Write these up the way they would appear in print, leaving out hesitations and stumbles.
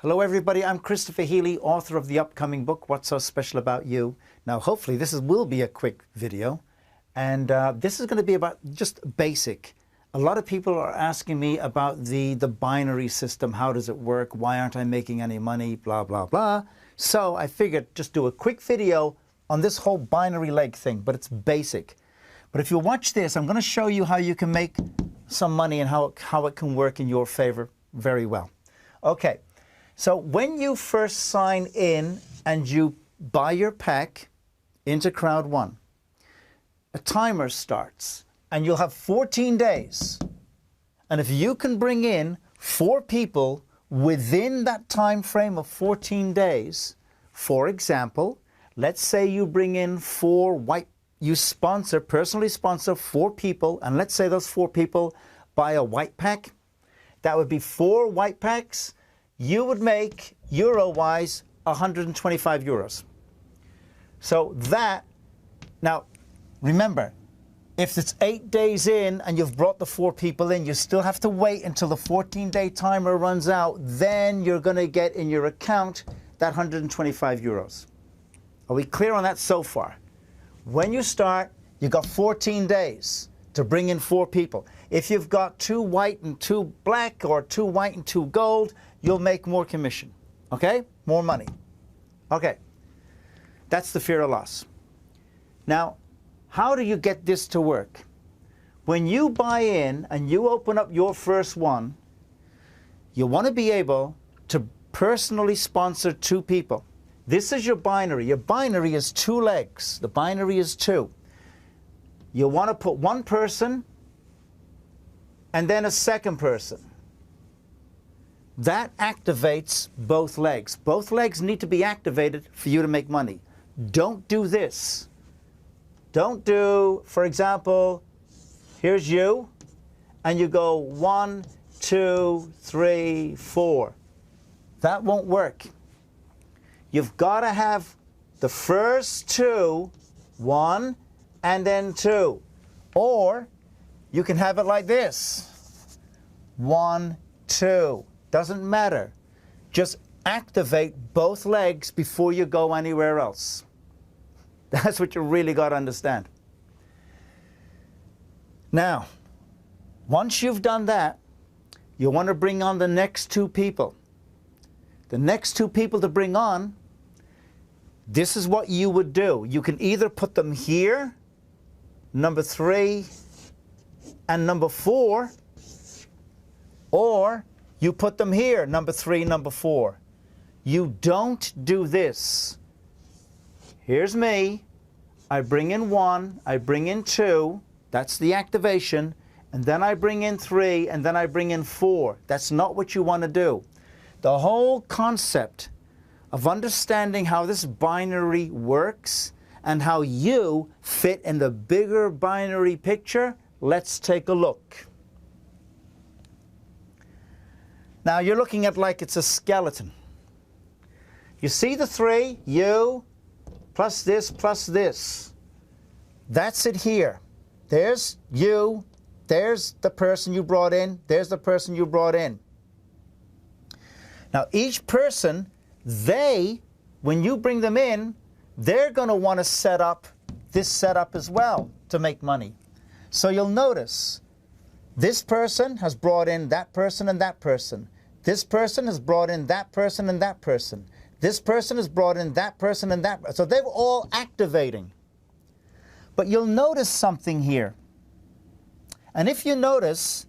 Hello everybody, I'm Christopher Healy, author of the upcoming book, What's So Special About You. Now hopefully this will be a quick video, and this is going to be about just basic. A lot of people are asking me about the binary system, how does it work, why aren't I making any money, blah, blah, blah. So I figured just do a quick video on this whole binary leg thing, but it's basic. But if you watch this, I'm going to show you how you can make some money and how it can work in your favor very well. Okay, so when you first sign in and you buy your pack into Crowd1, a timer starts and you'll have 14 days. And if you can bring in 4 people within that time frame of 14 days, for example, let's say you bring in 4 white, you personally sponsor 4 people, and let's say those 4 people buy a white pack. That would be 4 white packs. You would make, euro-wise, 125 euros. So that, now remember, if it's 8 days in and you've brought the 4 people in, you still have to wait until the 14-day timer runs out. Then you're going to get in your account that 125 euros. Are we clear on that so far? When you start, you've got 14 days to bring in 4 people. If you've got 2 white and 2 black, or 2 white and 2 gold, you'll make more commission, okay? More money. Okay, that's the fear of loss. Now, how do you get this to work? When you buy in and you open up your first one, you want to be able to personally sponsor 2 people. This is your binary. Your binary is 2 legs. The binary is 2. You want to put 1 person and then a second person. That activates both legs. Both legs need to be activated for you to make money. Don't do this. Don't do, for example, here's you, and you go 1, 2, 3, 4. That won't work. You've got to have the first 2, 1, and then 2. Or you can have it like this. 1, 2. Doesn't matter. Just activate both legs before you go anywhere else. That's what you really got to understand. Now, once you've done that, you want to bring on the next 2 people. The next 2 people to bring on, this is what you would do. You can either put them here, number 3 and number 4, or you put them here, number 3, number 4. You don't do this. Here's me. I bring in 1, I bring in 2. That's the activation. And then I bring in 3, and then I bring in 4. That's not what you want to do. The whole concept of understanding how this binary works and how you fit in the bigger binary picture, let's take a look. Now you're looking at like it's a skeleton. You see the 3, you, plus this, plus this. That's it here. There's you, there's the person you brought in, there's the person you brought in. Now each person, when you bring them in, they're going to want to set up this setup as well to make money. So you'll notice this person has brought in that person and that person. This person has brought in that person and that person. This person has brought in that person and that person. So they're all activating. But you'll notice something here. And if you notice,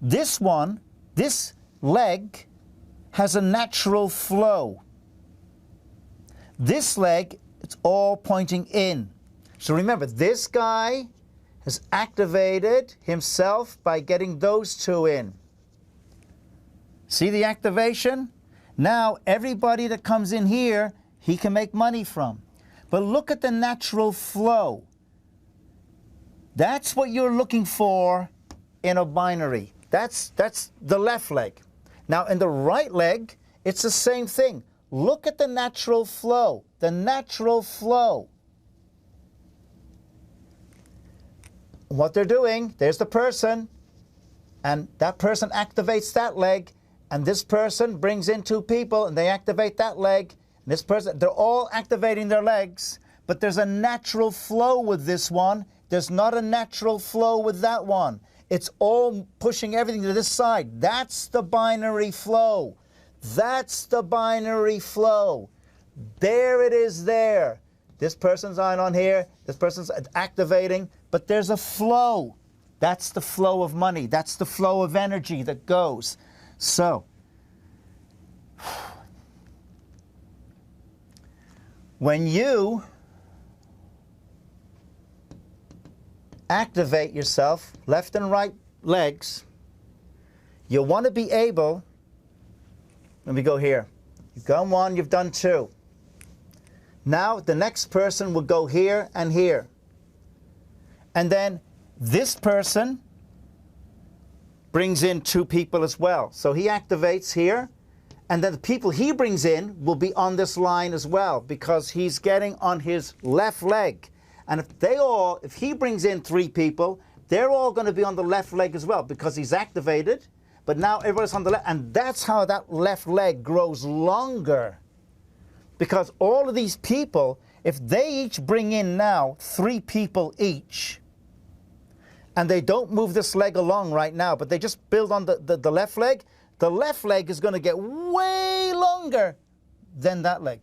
this one, this leg, has a natural flow. This leg, it's all pointing in. So remember, this guy has activated himself by getting those 2 in. See the activation? Now everybody that comes in here, he can make money from. But look at the natural flow. That's what you're looking for in a binary. That's the left leg. Now in the right leg, it's the same thing. Look at the natural flow. The natural flow. What they're doing, there's the person, and that person activates that leg, and this person brings in 2 people, and they activate that leg. And this person, they're all activating their legs, but there's a natural flow with this one. There's not a natural flow with that one. It's all pushing everything to this side. That's the binary flow. That's the binary flow. There it is there. This person's on here. This person's activating, but there's a flow. That's the flow of money. That's the flow of energy that goes. So, when you activate yourself, left and right legs, you want to be able, let me go here. You've done 1, you've done 2. Now the next person will go here and here. And then this person brings in 2 people as well. So he activates here, and then the people he brings in will be on this line as well, because he's getting on his left leg. And if he brings in 3 people, they're all going to be on the left leg as well, because he's activated, but now everybody's on the left, and that's how that left leg grows longer. Because all of these people, if they each bring in now 3 people each, and they don't move this leg along right now, but they just build on the left leg is going to get way longer than that leg.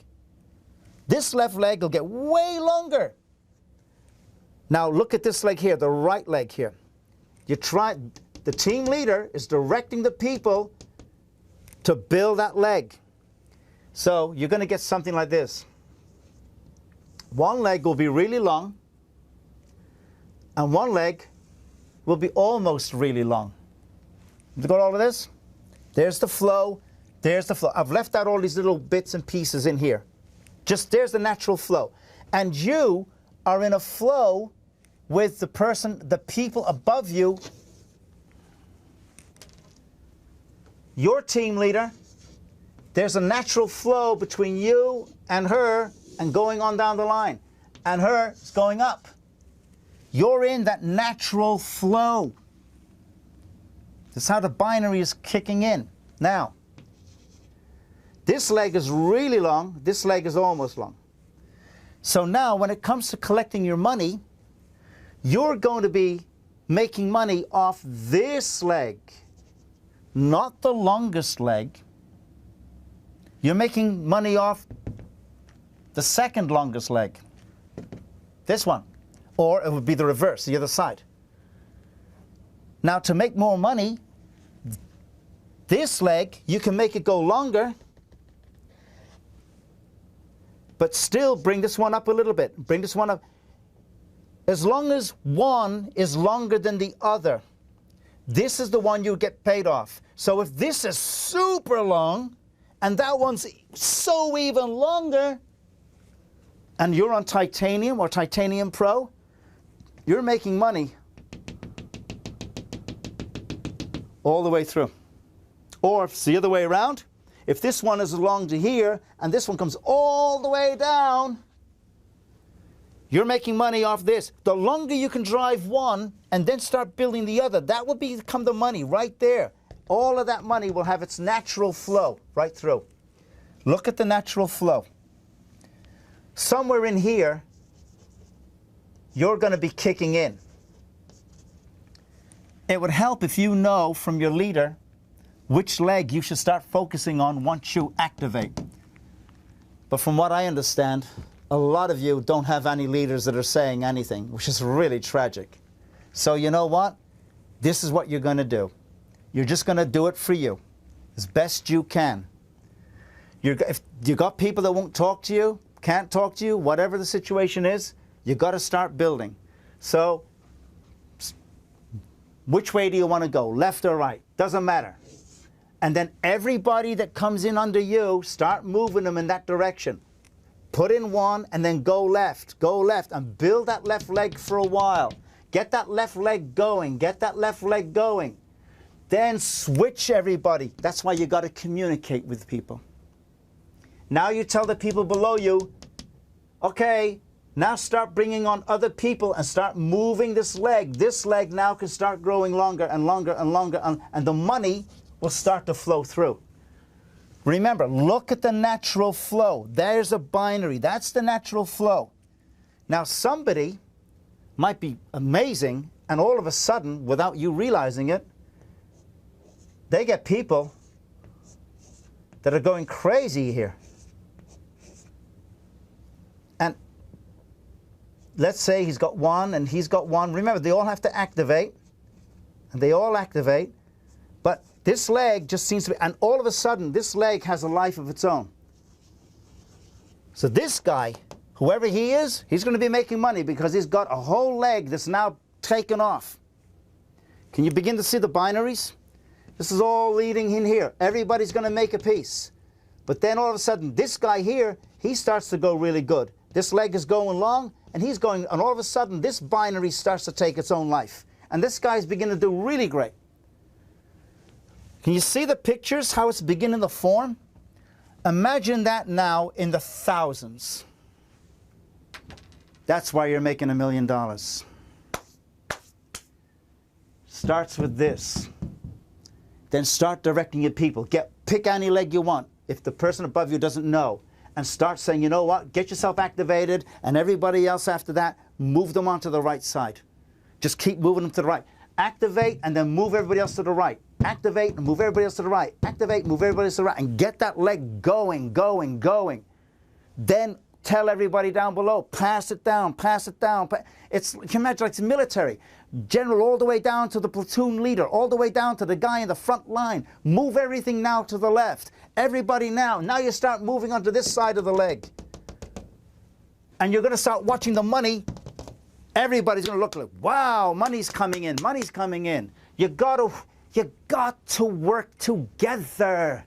This left leg will get way longer. Now look at this leg here, the right leg here. The team leader is directing the people to build that leg. So you're going to get something like this. One leg will be really long, and one leg will be almost really long. You got all of this? There's the flow. There's the flow. I've left out all these little bits and pieces in here. Just there's the natural flow. And you are in a flow with the people above you. Your team leader, there's a natural flow between you and her and going on down the line. And her is going up. You're in that natural flow. That's how the binary is kicking in. Now, this leg is really long. This leg is almost long. So now when it comes to collecting your money, you're going to be making money off this leg, not the longest leg. You're making money off the second longest leg, this one. Or it would be the reverse, the other side. Now to make more money, this leg, you can make it go longer, but still bring this one up a little bit. Bring this one up. As long as one is longer than the other, this is the one you get paid off. So if this is super long, and that one's so even longer, and you're on Titanium or Titanium Pro, you're making money all the way through. Or if it's the other way around, if this one is along to here and this one comes all the way down, you're making money off this. The longer you can drive one and then start building the other, that will become the money right there. All of that money will have its natural flow right through. Look at the natural flow. Somewhere in here, you're going to be kicking in. It would help if you know from your leader which leg you should start focusing on once you activate. But from what I understand, a lot of you don't have any leaders that are saying anything, which is really tragic. So you know what? This is what you're going to do. You're just going to do it for you as best you can. If you got people that won't talk to you, can't talk to you, whatever the situation is, you got to start building. So which way do you want to go, left or right? Doesn't matter. And then everybody that comes in under you, start moving them in that direction. Put in one and then go left, and build that left leg for a while. Get that left leg going, get that left leg going. Then switch everybody. That's why you got to communicate with people. Now you tell the people below you, okay, now start bringing on other people and start moving this leg. This leg now can start growing longer and longer and longer, and the money will start to flow through. Remember, look at the natural flow. There's a binary. That's the natural flow. Now, somebody might be amazing, and all of a sudden, without you realizing it, they get people that are going crazy here. And let's say he's got one and he's got one. Remember, they all have to activate, and they all activate. But this leg just seems to be, and all of a sudden, this leg has a life of its own. So this guy, whoever he is, he's going to be making money because he's got a whole leg that's now taken off. Can you begin to see the binaries? This is all leading in here. Everybody's going to make a piece. But then all of a sudden, this guy here, he starts to go really good. This leg is going long, and he's going, and all of a sudden, this binary starts to take its own life. And this guy's beginning to do really great. Can you see the pictures, how it's beginning to form? Imagine that now in the thousands. That's why you're making $1 million. Starts with this. Then start directing your people. Pick any leg you want if the person above you doesn't know. And start saying, you know what, get yourself activated, and everybody else after that, move them onto the right side. Just keep moving them to the right. Activate and then move everybody else to the right. Activate and move everybody else to the right. Activate, move everybody else to the right. And get that leg going, going, going. Then tell everybody down below, pass it down, pass it down. It's, you can imagine like it's military. General all the way down to the platoon leader, all the way down to the guy in the front line. Move everything now to the left. Everybody now. Now you start moving onto this side of the leg. And you're going to start watching the money. Everybody's going to look like, wow, money's coming in, money's coming in. You got to work together.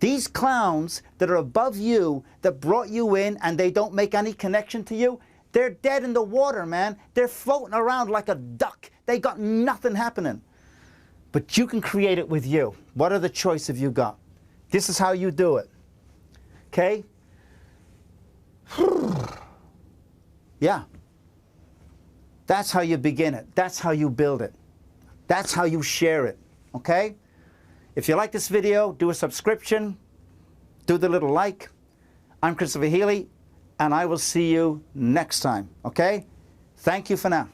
These clowns that are above you, that brought you in, and they don't make any connection to you, they're dead in the water, man. They're floating around like a duck. They got nothing happening. But you can create it with you. What other choice have you got? This is how you do it. Okay? Yeah. That's how you begin it. That's how you build it. That's how you share it. Okay? If you like this video, do a subscription. Do the little like. I'm Christopher Healy, and I will see you next time. Okay? Thank you for now.